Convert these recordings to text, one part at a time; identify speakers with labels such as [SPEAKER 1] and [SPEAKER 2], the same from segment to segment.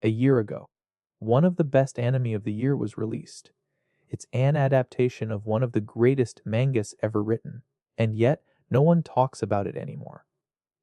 [SPEAKER 1] A year ago, one of the best anime of the year was released. It's an adaptation of one of the greatest mangas ever written, and yet no one talks about it anymore.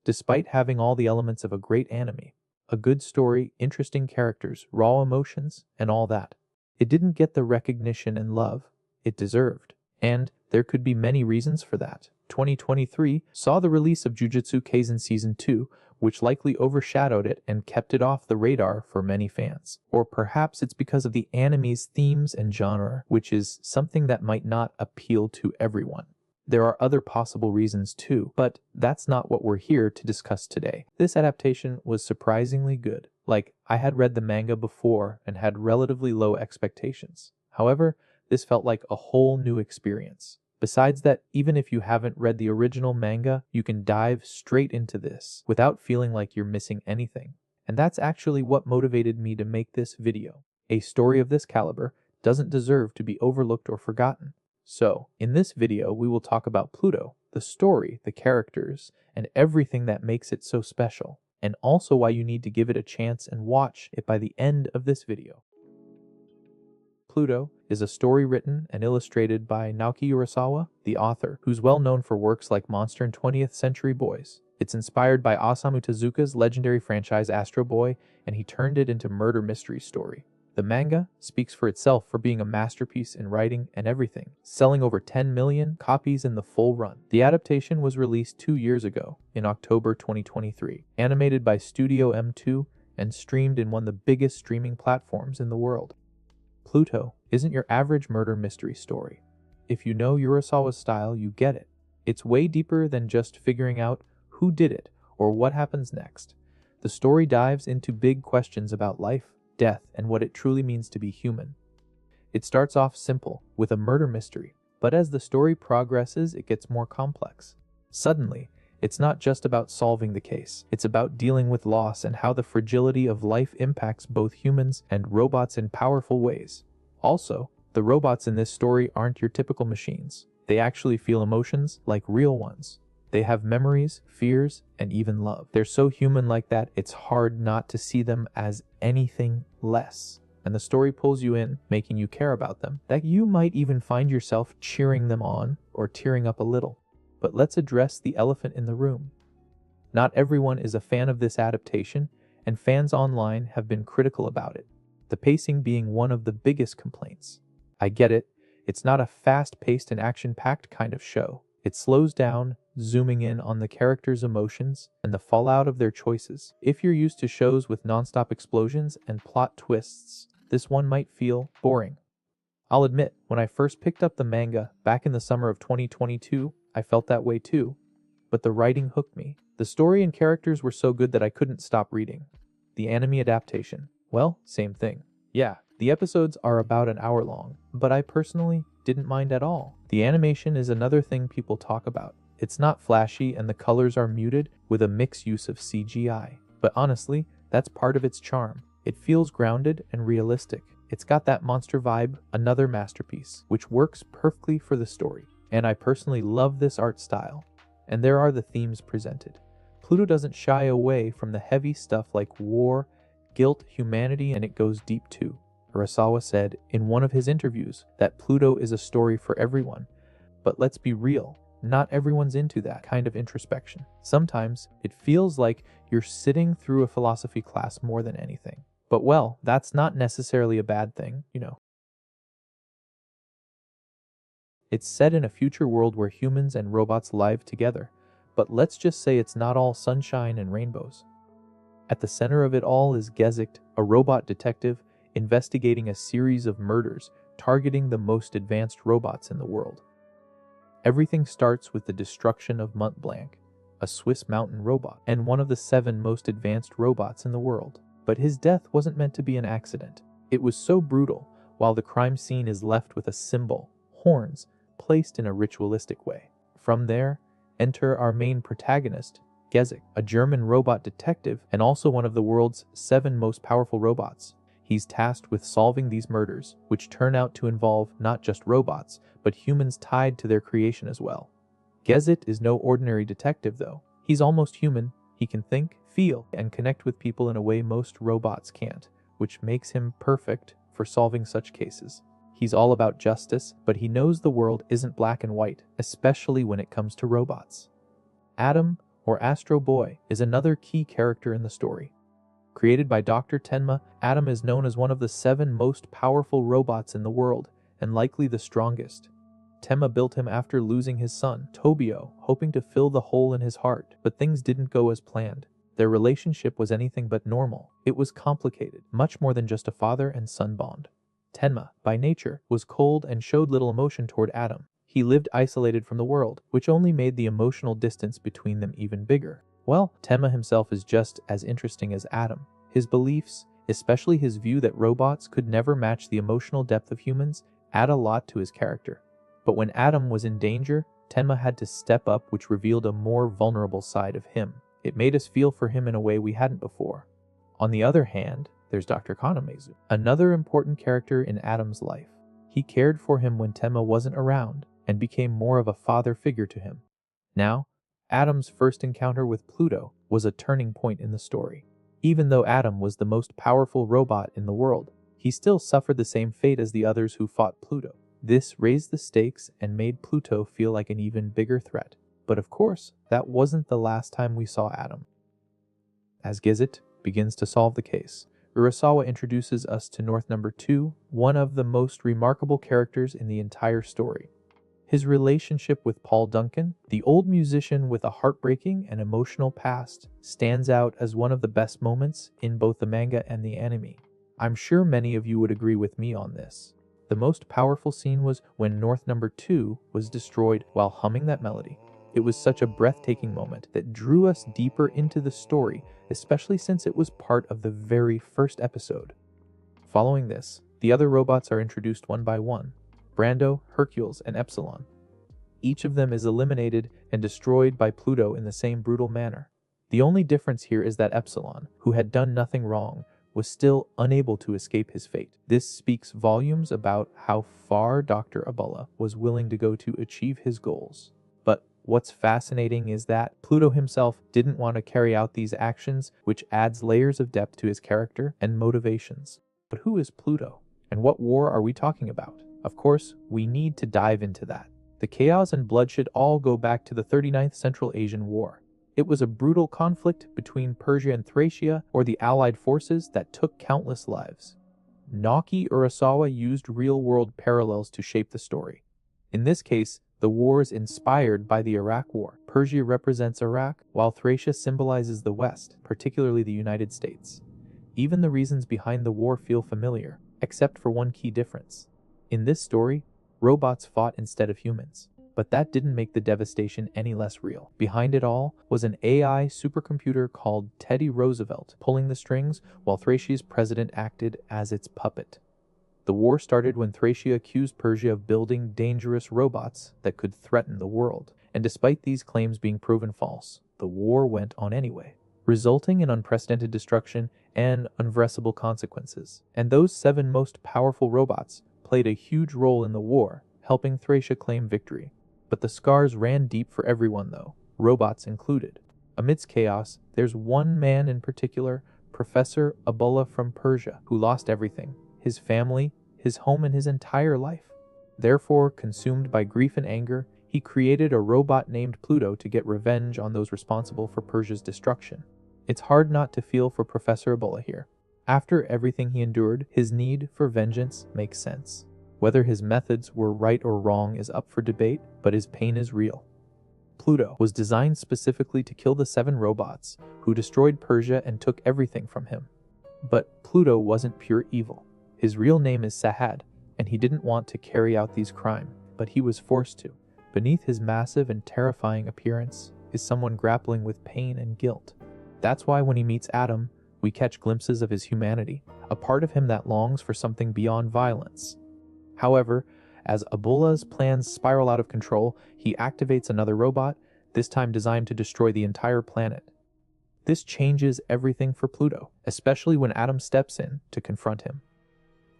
[SPEAKER 1] Despite having all the elements of a great anime, a good story, interesting characters, raw emotions, and all that, it didn't get the recognition and love it deserved. And there could be many reasons for that. 2023 saw the release of Jujutsu Kaisen Season 2, which likely overshadowed it and kept it off the radar for many fans. Or perhaps it's because of the anime's themes and genre, which is something that might not appeal to everyone. There are other possible reasons too, but that's not what we're here to discuss today. This adaptation was surprisingly good. Like, I had read the manga before and had relatively low expectations. However, this felt like a whole new experience. Besides that, even if you haven't read the original manga, you can dive straight into this without feeling like you're missing anything. And that's actually what motivated me to make this video. A story of this caliber doesn't deserve to be overlooked or forgotten. So, in this video, we will talk about Pluto, the story, the characters, and everything that makes it so special, and also why you need to give it a chance and watch it by the end of this video. Pluto is a story written and illustrated by Naoki Urasawa, the author, who's well known for works like Monster and 20th Century Boys. It's inspired by Osamu Tezuka's legendary franchise Astro Boy, and he turned it into murder mystery story. The manga speaks for itself for being a masterpiece in writing and everything, selling over 10 million copies in the full run. The adaptation was released 2 years ago, in October 2023, animated by Studio M2 and streamed in one of the biggest streaming platforms in the world. Pluto isn't your average murder mystery story. If you know Urasawa's style, you get it. It's way deeper than just figuring out who did it or what happens next. The story dives into big questions about life, death, and what it truly means to be human. It starts off simple, with a murder mystery, but as the story progresses, it gets more complex. Suddenly, it's not just about solving the case. It's about dealing with loss and how the fragility of life impacts both humans and robots in powerful ways. Also, the robots in this story aren't your typical machines. They actually feel emotions like real ones. They have memories, fears, and even love. They're so human like that, it's hard not to see them as anything less. And the story pulls you in, making you care about them, that you might even find yourself cheering them on or tearing up a little. But let's address the elephant in the room. Not everyone is a fan of this adaptation, and fans online have been critical about it, the pacing being one of the biggest complaints. I get it, it's not a fast-paced and action-packed kind of show. It slows down, zooming in on the characters' emotions and the fallout of their choices. If you're used to shows with non-stop explosions and plot twists, this one might feel boring. I'll admit, when I first picked up the manga back in the summer of 2022, I felt that way too, but the writing hooked me. The story and characters were so good that I couldn't stop reading. The anime adaptation, well, same thing. Yeah, the episodes are about an hour long, but I personally didn't mind at all. The animation is another thing people talk about. It's not flashy and the colors are muted with a mixed use of CGI, but honestly, that's part of its charm. It feels grounded and realistic. It's got that monster vibe, another masterpiece, which works perfectly for the story. And I personally love this art style. And there are the themes presented. Pluto doesn't shy away from the heavy stuff like war, guilt, humanity, and it goes deep too. Urasawa said in one of his interviews that Pluto is a story for everyone. But let's be real, not everyone's into that kind of introspection. Sometimes it feels like you're sitting through a philosophy class more than anything. But well, that's not necessarily a bad thing, you know. It's set in a future world where humans and robots live together, but let's just say it's not all sunshine and rainbows. At the center of it all is Gezicht, a robot detective investigating a series of murders targeting the most advanced robots in the world. Everything starts with the destruction of Mont Blanc, a Swiss mountain robot, and one of the 7 most advanced robots in the world. But his death wasn't meant to be an accident. It was so brutal, while the crime scene is left with a symbol, horns, placed in a ritualistic way. From there, enter our main protagonist, Gezicht, a German robot detective and also one of the world's 7 most powerful robots. He's tasked with solving these murders, which turn out to involve not just robots, but humans tied to their creation as well. Gezicht is no ordinary detective though. He's almost human. He can think, feel, and connect with people in a way most robots can't, which makes him perfect for solving such cases. He's all about justice, but he knows the world isn't black and white, especially when it comes to robots. Adam, or Astro Boy, is another key character in the story. Created by Dr. Tenma, Adam is known as one of the 7 most powerful robots in the world, and likely the strongest. Tenma built him after losing his son, Tobio, hoping to fill the hole in his heart, but things didn't go as planned. Their relationship was anything but normal. It was complicated, much more than just a father and son bond. Tenma, by nature, was cold and showed little emotion toward Adam. He lived isolated from the world, which only made the emotional distance between them even bigger. Well, Tenma himself is just as interesting as Adam. His beliefs, especially his view that robots could never match the emotional depth of humans, add a lot to his character. But when Adam was in danger, Tenma had to step up, which revealed a more vulnerable side of him. It made us feel for him in a way we hadn't before. On the other hand, there's Dr. Kanamezu, another important character in Adam's life. He cared for him when Tenma wasn't around, and became more of a father figure to him. Now, Adam's first encounter with Pluto was a turning point in the story. Even though Adam was the most powerful robot in the world, he still suffered the same fate as the others who fought Pluto. This raised the stakes and made Pluto feel like an even bigger threat. But of course, that wasn't the last time we saw Adam. As Gizit begins to solve the case, Urasawa introduces us to North Number 2, one of the most remarkable characters in the entire story. His relationship with Paul Duncan, the old musician with a heartbreaking and emotional past, stands out as one of the best moments in both the manga and the anime. I'm sure many of you would agree with me on this. The most powerful scene was when North Number 2 was destroyed while humming that melody. It was such a breathtaking moment that drew us deeper into the story, especially since it was part of the very first episode. Following this, the other robots are introduced one by one: Brando, Hercules, and Epsilon. Each of them is eliminated and destroyed by Pluto in the same brutal manner. The only difference here is that Epsilon, who had done nothing wrong, was still unable to escape his fate. This speaks volumes about how far Dr. Abulla was willing to go to achieve his goals. But what's fascinating is that Pluto himself didn't want to carry out these actions, which adds layers of depth to his character and motivations. But who is Pluto? And what war are we talking about? Of course, we need to dive into that. The chaos and bloodshed all go back to the 39th Central Asian War. It was a brutal conflict between Persia and Thracia, or the Allied forces, that took countless lives. Naoki Urasawa used real-world parallels to shape the story. In this case, the war is inspired by the Iraq War. Persia represents Iraq, while Thracia symbolizes the West, particularly the United States. Even the reasons behind the war feel familiar, except for one key difference. In this story, robots fought instead of humans. But that didn't make the devastation any less real. Behind it all was an AI supercomputer called Teddy Roosevelt, pulling the strings while Thracia's president acted as its puppet. The war started when Thracia accused Persia of building dangerous robots that could threaten the world. And despite these claims being proven false, the war went on anyway, resulting in unprecedented destruction and unforeseeable consequences. And those 7 most powerful robots played a huge role in the war, helping Thracia claim victory. But the scars ran deep for everyone though, robots included. Amidst chaos, there's one man in particular, Professor Abulla from Persia, who lost everything: his family, his home, and his entire life. Therefore, consumed by grief and anger, he created a robot named Pluto to get revenge on those responsible for Persia's destruction. It's hard not to feel for Professor Abulla here. After everything he endured, his need for vengeance makes sense. Whether his methods were right or wrong is up for debate, but his pain is real. Pluto was designed specifically to kill the 7 robots who destroyed Persia and took everything from him. But Pluto wasn't pure evil. His real name is Sahad, and he didn't want to carry out these crimes, but he was forced to. Beneath his massive and terrifying appearance is someone grappling with pain and guilt. That's why when he meets Adam, we catch glimpses of his humanity, a part of him that longs for something beyond violence. However, as Abulla's plans spiral out of control, he activates another robot, this time designed to destroy the entire planet. This changes everything for Pluto, especially when Adam steps in to confront him.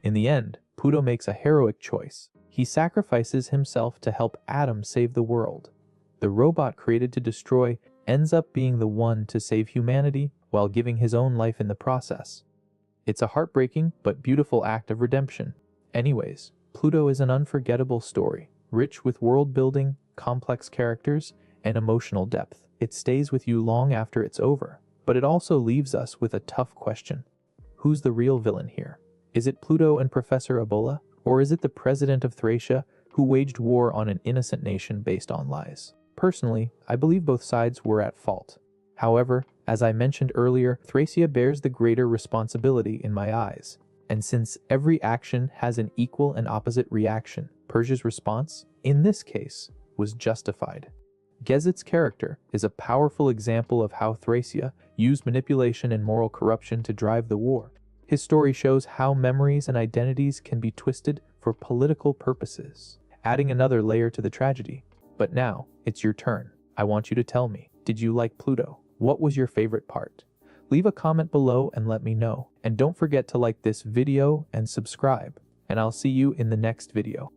[SPEAKER 1] In the end, Pluto makes a heroic choice. He sacrifices himself to help Adam save the world. The robot created to destroy ends up being the one to save humanity while giving his own life in the process. It's a heartbreaking but beautiful act of redemption. Anyways, Pluto is an unforgettable story, rich with world building, complex characters, and emotional depth. It stays with you long after it's over, but it also leaves us with a tough question. Who's the real villain here? Is it Pluto and Professor Ebola, or is it the president of Thracia who waged war on an innocent nation based on lies? Personally, I believe both sides were at fault. However, as I mentioned earlier, Thracia bears the greater responsibility in my eyes. And since every action has an equal and opposite reaction, Persia's response, in this case, was justified. Gezzet's character is a powerful example of how Thracia used manipulation and moral corruption to drive the war. His story shows how memories and identities can be twisted for political purposes, adding another layer to the tragedy. But now, it's your turn. I want you to tell me, did you like Pluto? What was your favorite part? Leave a comment below and let me know. And don't forget to like this video and subscribe. And I'll see you in the next video.